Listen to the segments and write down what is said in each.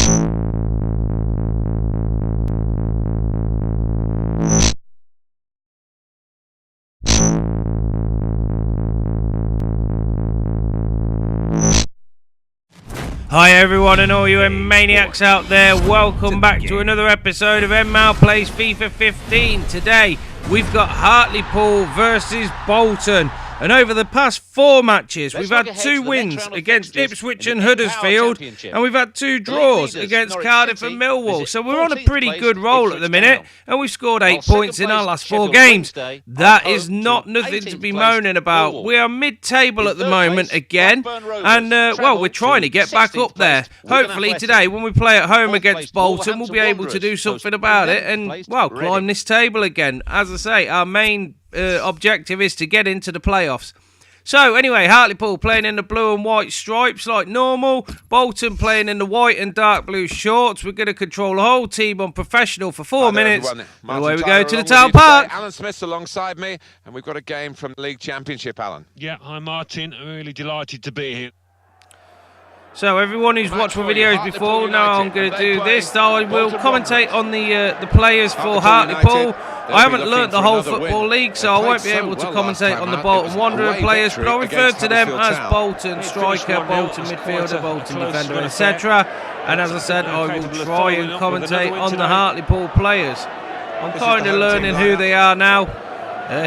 Hi everyone and all you maniacs out there, welcome back to another episode of En-Mao Plays FIFA 15. Today we've got Hartlepool versus Bolton, and over the past 4 matches we've had 2 wins against Ipswich and Huddersfield, and we've had 2 draws against Cardiff and Millwall. So we're on a pretty good roll at the minute, and we've scored 8 points in our last 4 games. That is not nothing to be moaning about. We are mid-table at the moment again, and well, we're trying to get back up there. Hopefully today when we play at home against Bolton we'll be able to do something about it and, well, climb this table again. As I say, our main objective is to get into the playoffs. So anyway, Hartlepool playing in the blue and white stripes like normal. Bolton playing in the white and dark blue shorts. We're going to control the whole team on professional for 4 minutes. And away we go to the town park. Alan Smith's alongside me, and we've got a game from the League Championship, Alan. Yeah, hi Martin, I'm really delighted to be here. So everyone who's watched my videos before, now I'm going to do this. I will commentate on the players for Hartlepool. I haven't learnt the whole Football League, so I won't be able to commentate on the Bolton Wanderers players, but I'll refer to them as Bolton striker, Bolton midfielder, Bolton defender, etc. And as I said, I will try and commentate on the Hartlepool players. I'm kind of learning who they are now.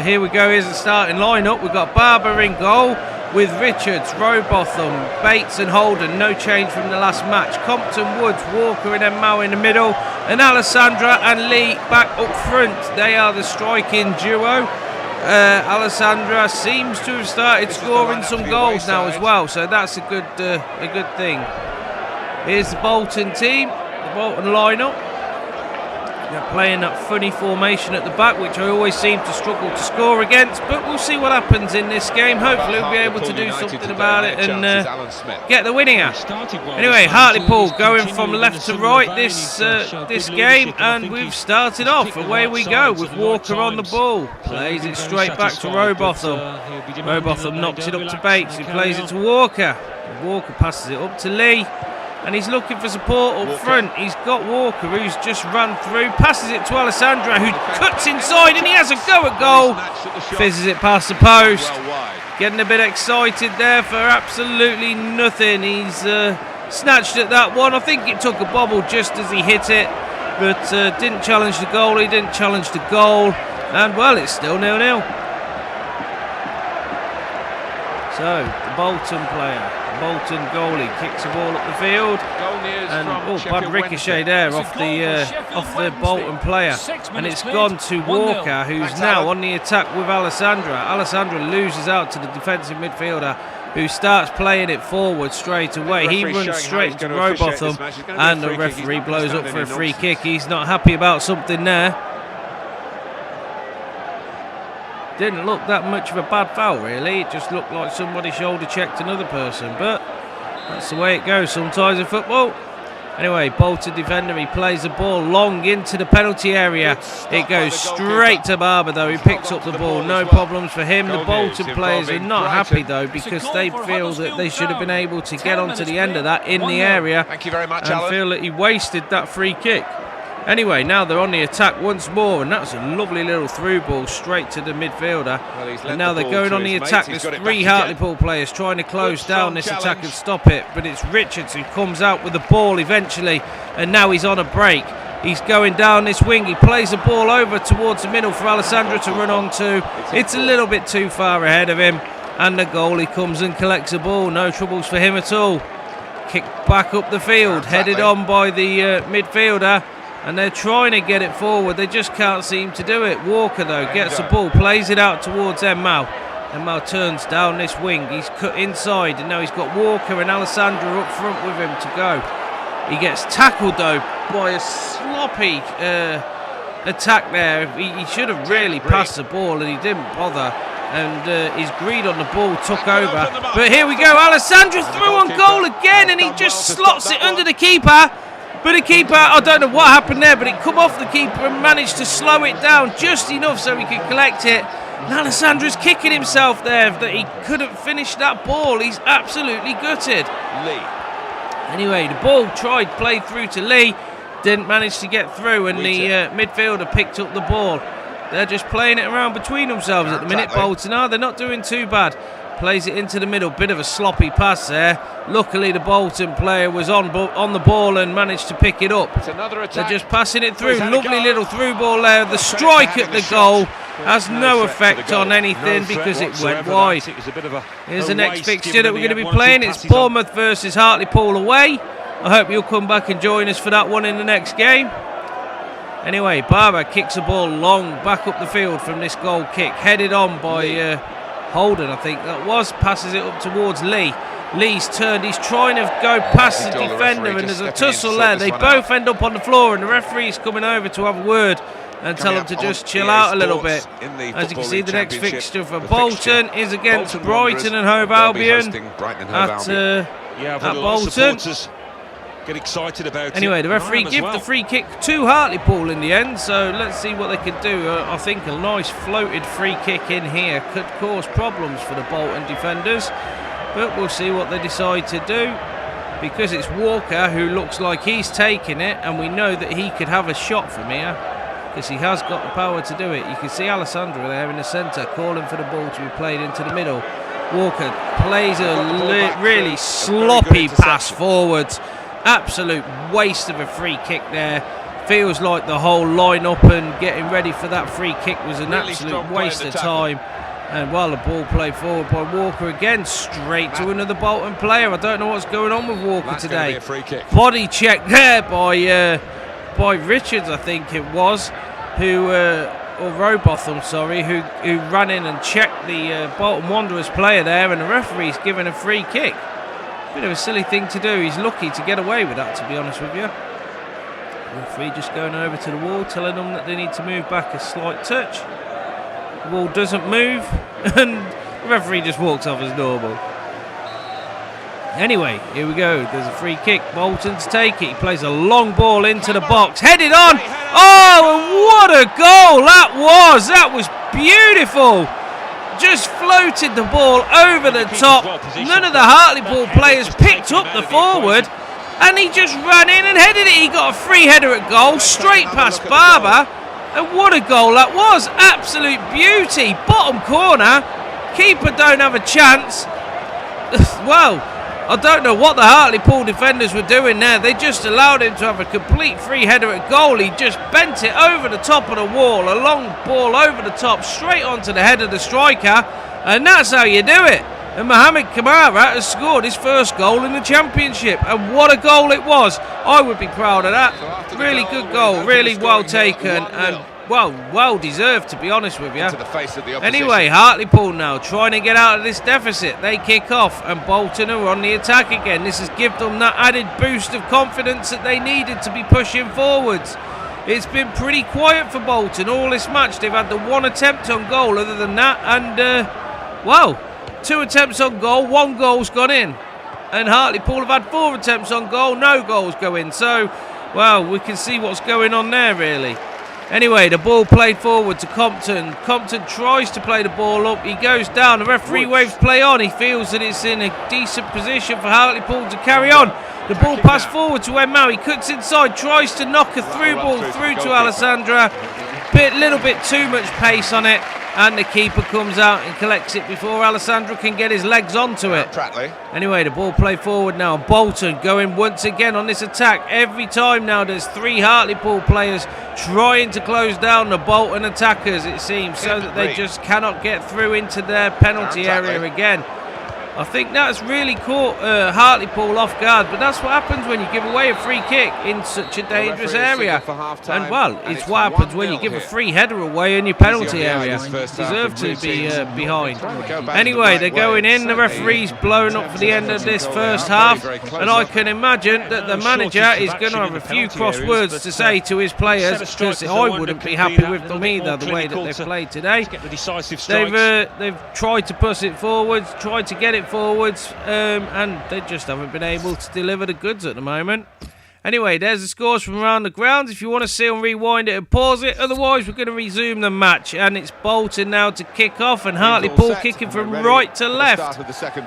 Here we go, here's the starting lineup. We've got Barber in goal, with Richards, Rowbotham, Bates and Holden. No change from the last match. Compton, Woods, Walker and En-Mao in the middle, and Alessandra and Lee back up front. They are the striking duo. Alessandra seems to have started scoring some goals now as well, so that's a good thing. Here's the Bolton team, the Bolton lineup. They're playing that funny formation at the back, which I always seem to struggle to score against, but we'll see what happens in this game. Hopefully we'll be able to do something about it and get the win here. Anyway, Hartlepool going from left to right this game, and we've started off. Away we go with Walker on the ball. Plays it straight back to Rowbotham. Rowbotham knocks it up to Bates, who plays it to Walker. Walker passes it up to Lee. And he's looking for support up front. He's got Walker, who's just run through, passes it to Alessandra, who cuts inside, and he has a go at goal. Fizzes it past the post. Getting a bit excited there for absolutely nothing. He's snatched at that one. I think it took a bobble just as he hit it, but didn't challenge the goalie, didn't challenge the goal. And, well, it's still 0-0. So, the Bolton player, Bolton goalie, kicks the ball up the field, and bad ricochet there off the Bolton player, and it's gone to Walker, who's now on the attack with Alessandra. Alessandra loses out to the defensive midfielder, who starts playing it forward straight away. He runs straight to Rowbotham, and the referee blows up for a free kick. He's not happy about something there. Didn't look that much of a bad foul, really. It just looked like somebody shoulder checked another person, but that's the way it goes sometimes in football. Anyway, Bolton defender, he plays the ball long into the penalty area. It goes straight to Barber, though. He picks up the ball, no problems for him. The Bolton players are not happy, though, because they feel that they should have been able to get onto the end of that in the area, and feel that he wasted that free kick. Anyway, now they're on the attack once more, and that's a lovely little through ball straight to the midfielder. And now they're going on the attack. There's 3 Hartlepool players trying to close down this attack and stop it, but it's Richards who comes out with the ball eventually, and now he's on a break. He's going down this wing. He plays the ball over towards the middle for Alessandra to run onto. It's a little bit too far ahead of him, and the goalie comes and collects the ball. No troubles for him at all. Kicked back up the field, headed on by the midfielder. And they're trying to get it forward. They just can't seem to do it. Walker, though, gets the ball, plays it out towards En-Mao. En-Mao turns down this wing. He's cut inside, and now he's got Walker and Alessandra up front with him to go. He gets tackled, though, by a sloppy attack there. He should have really passed the ball, and he didn't bother. And his greed on the ball took over. But here we go. Alessandra through on goal again, and he just slots it under the keeper. But the keeper, I don't know what happened there, but it come off the keeper and managed to slow it down just enough so he could collect it. And Alessandra's kicking himself there that he couldn't finish that ball. He's absolutely gutted. Anyway, the ball played through to Lee, didn't manage to get through, and the midfielder picked up the ball. They're just playing it around between themselves at the minute, Bolton are. They're not doing too bad. Plays it into the middle, bit of a sloppy pass there. Luckily, the Bolton player was on the ball and managed to pick it up. They're just passing it through. Lovely little through ball there. The strike at the goal has no effect on anything because it went wide. Here's the next fixture that we're going to be playing. It's Bournemouth versus Hartlepool away. I hope you'll come back and join us for that one in the next game. Anyway, Barber kicks the ball long back up the field from this goal kick. Headed on by Holden, I think that was. Passes it up towards Lee. Lee's turned. He's trying to go past the defender, and there's a tussle there. They both end up on the floor, and the referee's coming over to have a word and tell them to just chill out a little bit. As you can see, the next fixture for Bolton is against Brighton and Hove Albion at Bolton. Get excited about anyway, the referee gave the free kick to Hartlepool in the end, so let's see what they can do. I think a nice floated free kick in here could cause problems for the Bolton defenders, but we'll see what they decide to do, because it's Walker who looks like he's taking it, and we know that he could have a shot from here because he has got the power to do it. You can see Alessandro there in the centre calling for the ball to be played into the middle. Walker plays a really sloppy pass forwards. Absolute waste of a free kick there. Feels like the whole line-up and getting ready for that free kick was an absolute waste of time. And while the ball played forward by Walker again, straight to another Bolton player. I don't know what's going on with Walker today. Body check there by Richards, I think it was, or Robotham, sorry, who ran in and checked the Bolton Wanderers player there, and the referee's given a free kick. Bit of a silly thing to do. He's lucky to get away with that, to be honest with you. The referee just going over to the wall, telling them that they need to move back a slight touch. The wall doesn't move, and the referee just walks off as normal. Anyway, here we go. There's a free kick. Bolton's take it. He plays a long ball into the box. Headed on. Oh, and what a goal that was. That was beautiful. Just floated the ball over the top. None of the Hartlepool players picked up the forward, and he just ran in and headed it. He got a free header at goal, straight past Barber, and what a goal that was. Absolute beauty. Bottom corner. Keeper don't have a chance. Well, I don't know what the Hartlepool defenders were doing there. They just allowed him to have a complete free header at goal. He just bent it over the top of the wall. A long ball over the top, straight onto the head of the striker. And that's how you do it. And Mohamed Kamara has scored his first goal in the Championship. And what a goal it was. I would be proud of that. Really good goal. Really well taken. And well deserved, to be honest with you. Anyway, Hartlepool now trying to get out of this deficit. They kick off, and Bolton are on the attack again. This has given them that added boost of confidence that they needed to be pushing forwards. It's been pretty quiet for Bolton all this match. They've had the one attempt on goal other than that, and 2 attempts on goal, 1 goal's gone in. And Hartlepool have had 4 attempts on goal, no goals go in. So, well, we can see what's going on there, really. Anyway, the ball played forward to Compton. Compton tries to play the ball up. He goes down. The referee waves play on. He feels that it's in a decent position for Hartlepool to carry on. The ball passed forward to En-Mao. He cuts inside, tries to knock a through ball through to Alessandra. Little bit too much pace on it, and the keeper comes out and collects it before Alessandra can get his legs onto it. Anyway, the ball played forward now. Bolton going once again on this attack. Every time now there's 3 Hartlepool players trying to close down the Bolton attackers, it seems, so that they just cannot get through into their penalty area again. I think that's really caught Hartlepool off guard, but that's what happens when you give away a free kick in such a dangerous area. And, well, it's what happens when you give a free header away in your penalty area. Deserve to be behind. Anyway, they're going in. The referee's blown up for the end of this first half, and I can imagine that the manager is going to have a few cross words to say to his players, because I wouldn't be happy with them either, the way that they've played today. They've tried to push it forwards, tried to get it forwards, and they just haven't been able to deliver the goods at the moment. Anyway, there's the scores from around the grounds. If you want to see them, rewind it and pause it. Otherwise, we're going to resume the match. And it's Bolton now to kick off. And Hartlepool kicking from right to left.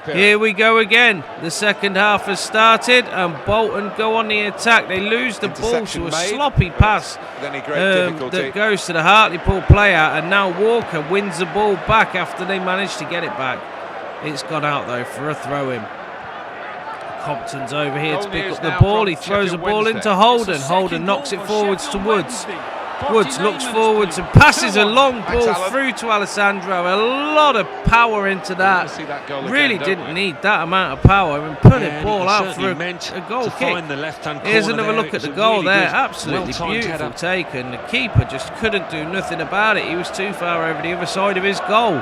Here we go again. The second half has started. And Bolton go on the attack. They lose the ball to a sloppy pass that goes to the Hartlepool player. And now Walker wins the ball back after they managed to get it back. It's gone out, though, for a throw-in. Compton's over here to pick up the ball. He throws the ball into Holden. Holden knocks it forwards to Woods. Woods looks forwards and passes a long ball through to Alessandro. A lot of power into that. Really didn't need that amount of power and put the ball out for a goal kick. Here's another look at the goal there. Absolutely beautiful taken. The keeper just couldn't do nothing about it. He was too far over the other side of his goal.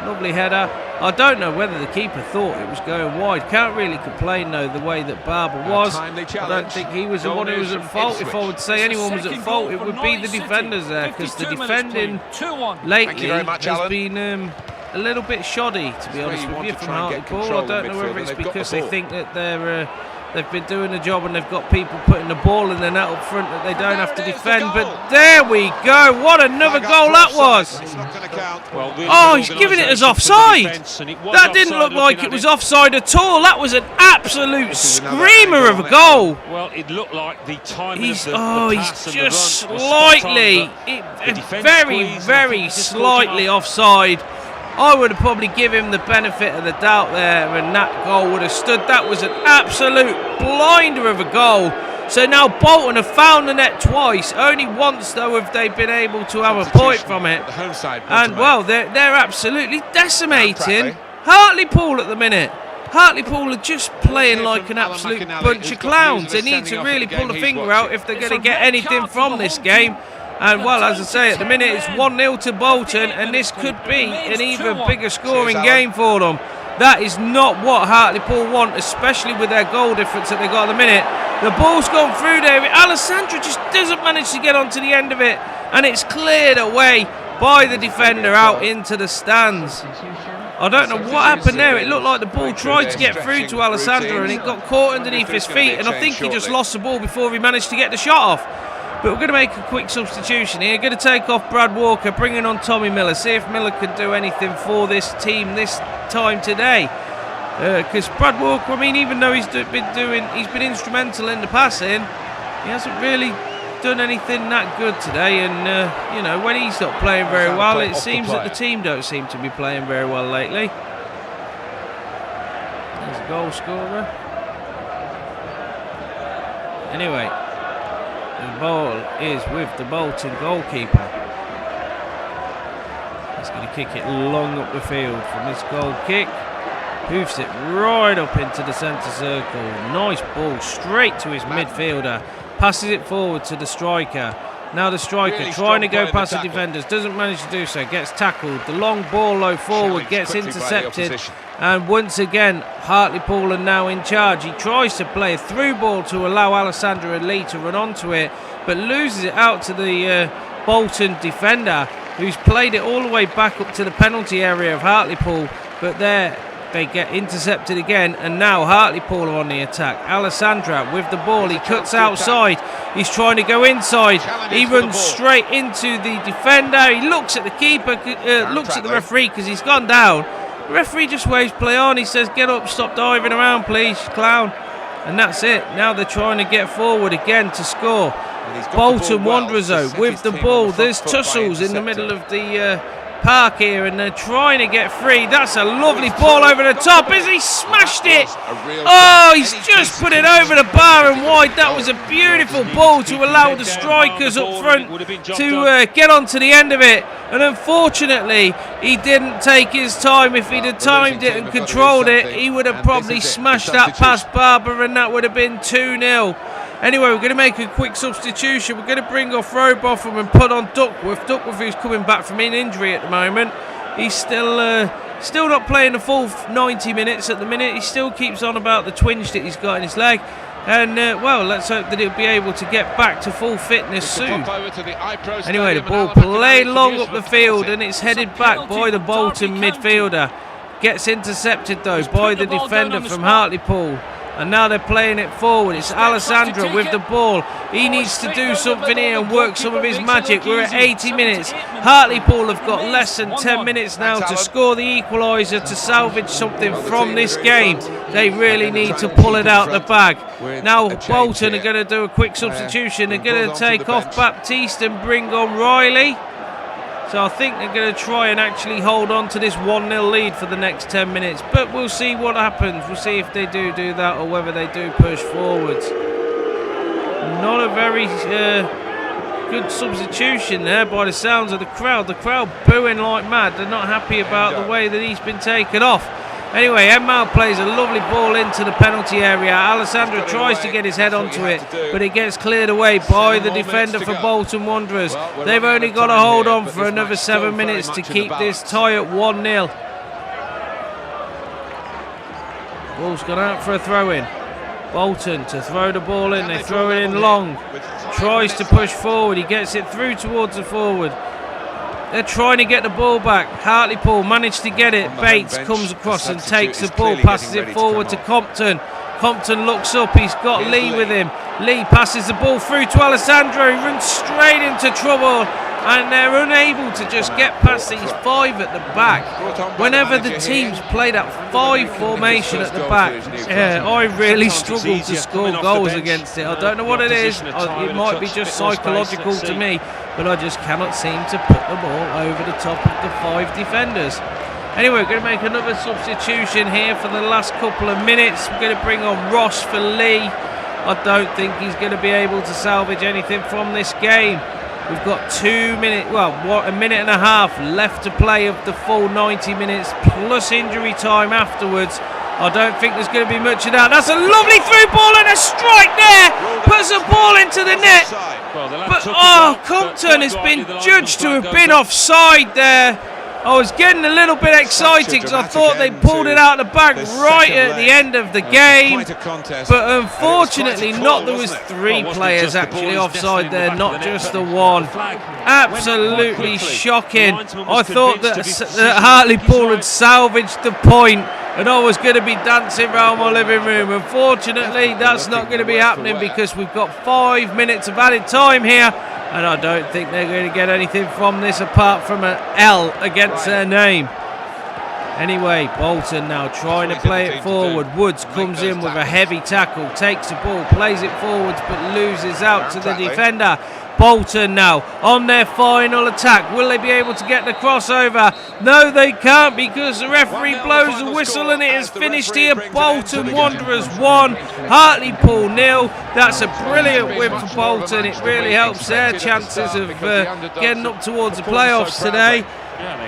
Lovely header. I don't know whether the keeper thought it was going wide. Can't really complain, though, the way that Barber was. I don't think he was the one who was at fault. If I would say anyone was at fault, it would be the defenders there, because the defending lately has been a little bit shoddy, to be honest with you, from Hartlepool. I don't know whether it's because they think that they've been doing the job and they've got people putting the ball in the net up front that they don't have to defend. But there we go. What another goal that was. Oh, he's giving it as offside. That didn't look like it was offside at all. That was an absolute screamer of a goal. Well, it looked like the time he's just slightly, very slightly offside. I would have probably given him the benefit of the doubt there, and that goal would have stood. That was an absolute blinder of a goal. So now Bolton have found the net twice. Only once, though, have they been able to have a point from it. And, well, they're absolutely decimating Hartlepool at the minute. Hartlepool are just playing like an absolute bunch of clowns. They need to really pull the finger out if they're going to get anything from this game. And, well, as I say, at the minute it's 1-0 to Bolton, and this could be an even bigger scoring game for them. That is not what Hartlepool want, especially with their goal difference that they got at the minute. The ball's gone through there. Alessandro just doesn't manage to get onto the end of it, and it's cleared away by the defender out into the stands. I don't know what happened there. It looked like the ball tried to get through to Alessandro, and it got caught underneath his feet, and I think he just lost the ball before he managed to get the shot off. But we're going to make a quick substitution here. Going to take off Brad Walker, bringing on Tommy Miller. See if Miller can do anything for this team this time today. Because Brad Walker, I mean, even though he's been instrumental in the passing, he hasn't really done anything that good today. And you know, when he's not playing very well, it seems that the team don't seem to be playing very well lately. There's a goal scorer. Anyway. The ball is with the Bolton goalkeeper. He's going to kick it long up the field from this goal kick. Hoofs it right up into the centre circle. Nice ball straight to his midfielder. Passes it forward to the striker. Now the striker trying to go past the defenders. Doesn't manage to do so. Gets tackled. The long ball low forward gets intercepted. And once again, Hartlepool are now in charge. He tries to play a through ball to allow Alessandro and Lee to run onto it, but loses it out to the Bolton defender, who's played it all the way back up to the penalty area of Hartlepool. But there they get intercepted again, and now Hartlepool are on the attack. Alessandro with the ball. He cuts outside. He's trying to go inside. He runs straight into the defender. He looks at the keeper, looks at the referee because he's gone down. The referee just waves play on. He says, get up, stop diving around, please, clown. And that's it. Now they're trying to get forward again to score. Bolton Wanderers, though, with the ball. There's tussles in the middle of the park here, and they're trying to get free. That's a lovely ball over the top as he smashed it. Oh, he's just put it over the bar and wide. That was a beautiful ball to allow the strikers up front to get onto the end of it. And unfortunately, he didn't take his time. If he'd have timed it and controlled it, he would have probably smashed that past Barber, and that would have been 2-0. Anyway, we're going to make a quick substitution. We're going to bring off Robotham and put on Duckworth. Duckworth, who's coming back from an injury at the moment. He's still not playing the full 90 minutes at the minute. He still keeps on about the twinge that he's got in his leg. And, well, let's hope that he'll be able to get back to full fitness soon. Anyway, the ball played long up the field, and it's headed back by the Bolton midfielder. Gets intercepted, though, by the defender from Hartlepool. And now they're playing it forward. It's Alessandro with the ball. He needs to do something here and work some of his magic. We're at 80 minutes. Hartlepool have got less than 10 minutes now to score the equaliser to salvage something from this game. They really need to pull it out the bag. Now Bolton are going to do a quick substitution. They're going to take off Baptiste and bring on Riley. So I think they're going to try and actually hold on to this 1-0 lead for the next 10 minutes. But we'll see what happens. We'll see if they do that or whether they do push forwards. Not a very good substitution there by the sounds of the crowd. The crowd booing like mad. They're not happy about the way that he's been taken off. Anyway, En-Mao plays a lovely ball into the penalty area. Alessandro tries to get his head onto it, but it gets cleared away by the defender for Bolton Wanderers. They've only got to hold on for another 7 minutes to keep this tie at 1-0. Ball's gone out for a throw-in. Bolton to throw the ball in. They throw it in long. Tries to push forward. He gets it through towards the forward. They're trying to get the ball back. Hartlepool managed to get it. Bates comes across and takes the ball, passes it forward to Compton. Compton looks up. He's got Lee with him. Lee passes the ball through to Alessandro. He runs straight into trouble. And they're unable to just get past these 5 at the back. Whenever the teams play that 5 formation at the back, I really struggle to score goals against it. I don't know what it is. It might be just psychological to me, but I just cannot seem to put the ball over the top of the 5 defenders. Anyway, we're going to make another substitution here for the last couple of minutes. We're going to bring on Ross for Lee. I don't think he's going to be able to salvage anything from this game. We've got 2 minutes, a minute and a half left to play of the full 90 minutes plus injury time afterwards. I don't think there's going to be much of that. That's a lovely through ball and a strike there. Puts a ball into the net. But Compton has been judged to have been offside there. I was getting a little bit excited because I thought they pulled it out of the bag right at the end of the game. But unfortunately not. There was 3 players actually offside there, not just the one. Absolutely shocking. I thought that Hartlepool had salvaged the point and I was going to be dancing around my living room. Unfortunately, that's not going to be happening because we've got 5 minutes of added time here. And I don't think they're going to get anything from this apart from an L against their name. Anyway, Bolton now trying to play it forward. Woods comes in with a heavy tackle, takes the ball, plays it forwards, but loses out to the defender. Bolton now on their final attack. Will they be able to get the crossover? No, they can't because the referee blows the whistle and it is finished here. Bolton Wanderers 1, Hartlepool 0. That's a brilliant win for Bolton. It really helps their chances of getting up towards the playoffs today.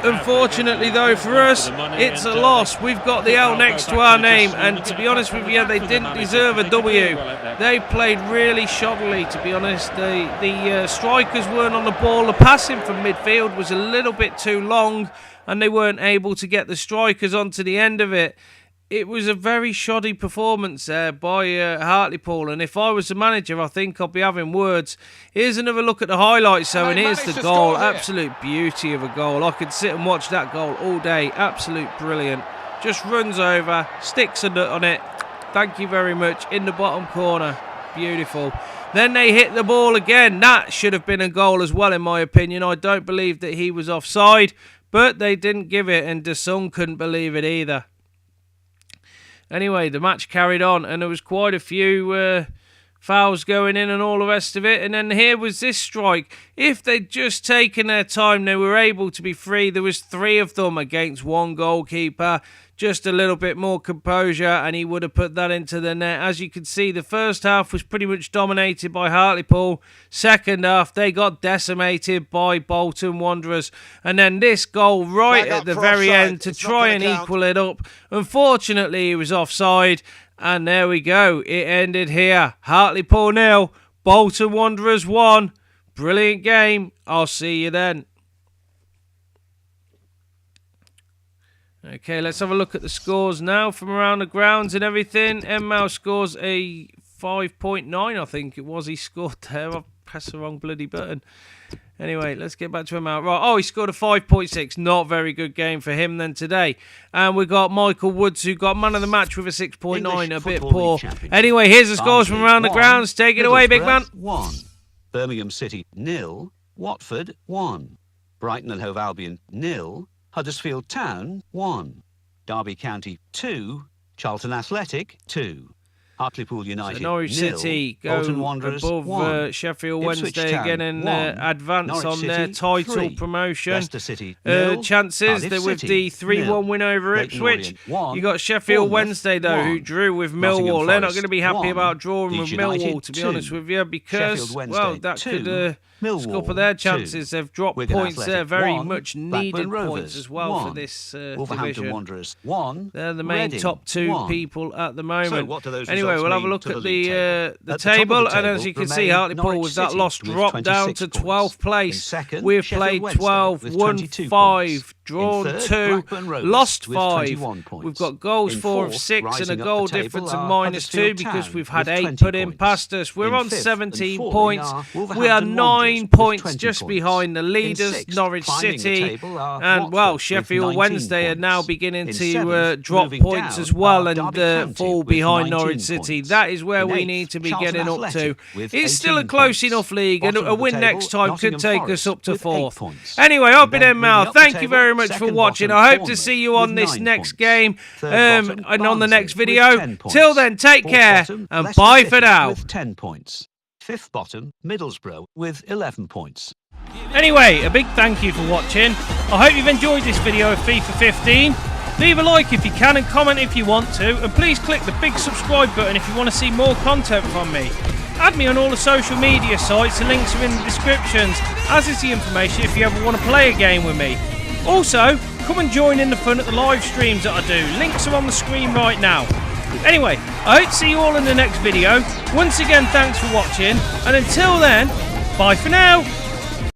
Unfortunately though for us, it's a loss. We've got the L next to our name, and to be honest with you, they didn't deserve a W. They played really shoddily, to be honest. The strikers weren't on the ball. The passing from midfield was a little bit too long and they weren't able to get the strikers onto the end of it. It was a very shoddy performance there by Hartlepool, and if I was the manager, I think I'd be having words. Here's another look at the highlights, though, and here's the goal. Absolute beauty of a goal. I could sit and watch that goal all day. Absolute brilliant. Just runs over, sticks a nut on it. Thank you very much. In the bottom corner. Beautiful. Then they hit the ball again. That should have been a goal as well, in my opinion. I don't believe that he was offside, but they didn't give it, and De Sung couldn't believe it either. Anyway, the match carried on, and there was quite a few fouls going in and all the rest of it. And then here was this strike. If they'd just taken their time, they were able to be free. There was 3 of them against 1 goalkeeper. Just a little bit more composure, and he would have put that into the net. As you can see, the first half was pretty much dominated by Hartlepool. Second half, they got decimated by Bolton Wanderers. And then this goal right at the very end to try and equal it up. Unfortunately, he was offside. And there we go. It ended here. Hartlepool 0, Bolton Wanderers 1. Brilliant game. I'll see you then. Okay, let's have a look at the scores now from around the grounds and everything. En-Mao scores a 5.9, I think it was he scored there. pressed the wrong bloody button. Anyway, let's get back to En-Mao. Right, oh, he scored a 5.6. Not very good game for him then today. And we got Michael Woods, who got man of the match with a 6.9, a bit poor. Anyway, here's the scores from around the grounds. Take it away, big man. 1. Birmingham City 0. Watford 1. Brighton and Hove Albion 0. Huddersfield Town 1. Derby County 2. Charlton Athletic 2. Hartlepool United, so Norwich City go Bolton Wanderers, above Sheffield Ipswich Wednesday Town, again and 1. advance Norwich on City, their title 3. promotion. Leicester City, 0. Chances Cardiff that with City, the 3-1 0. win over Leyton Ipswich, Orient, 1. you got Sheffield Bournemouth, Wednesday though, 1. who drew with Nottingham Millwall. They're not Forest, going to be happy 1. about drawing with Leeds United, Millwall, to be 2. honest with you, because Sheffield Wednesday, well, that 2. could Millwall, scupper their chances. 2. They've dropped Wigan points Athletic, there, very 1. much Blackburn needed Rovers, points as well 1. for this Wolverhampton division. Wanderers 1. They're the main Reading, top 2 1. people at the moment. So what do those Anyway, results we'll have a mean look to at the the league table? the At the top of table, the and table as you can see, remain Hartlepool Norwich with that City loss with dropped down to 26 12th points. place. In second, We've Sheffield played Wednesday 12, with won 22 5, points. drawn In third, 2, Blackburn Rovers lost with 5. 21 points. We've got goals In 4 of fourth, 6 and a rising up goal the table difference of are -2 Huddersfield because Town we've had with 8 20 put in points. past us. We're In on fifth 17 and falling points. are We are Wolverhampton 9 Wanderers with points 20 just points. behind the In leaders, sixth, Norwich climbing the City. table are And well, Watford Sheffield with 19 Wednesday are points. now beginning In to seventh, drop moving points down as well are and Derby County fall with behind 19 Norwich City. points. That is where In we eighth, need to be Charlton getting up to. Athletic with It's still a 18 close points. enough league, and Bottom a of the win table, next time could Nottingham take Forest us up to with 4th. 8 points. Anyway, I've been Then En-Mao. moving up the Thank you table, very much for second watching. bottom, I hope to Bournemouth see you on with this 9 next points. game Third bottom, and on the Barnsley next with video. 10 points. Till then, take Fourth care bottom, and Leicester bye City for now. with 10 points. Fifth bottom, Middlesbrough with 11 points. Anyway, a big thank you for watching. I hope you've enjoyed this video of FIFA 15. Leave a like if you can and comment if you want to, and please click the big subscribe button if you want to see more content from me. Add me on all the social media sites, the links are in the descriptions, as is the information if you ever want to play a game with me. Also, come and join in the fun at the live streams that I do. Links are on the screen right now. Anyway, I hope to see you all in the next video. Once again, thanks for watching, and until then, bye for now.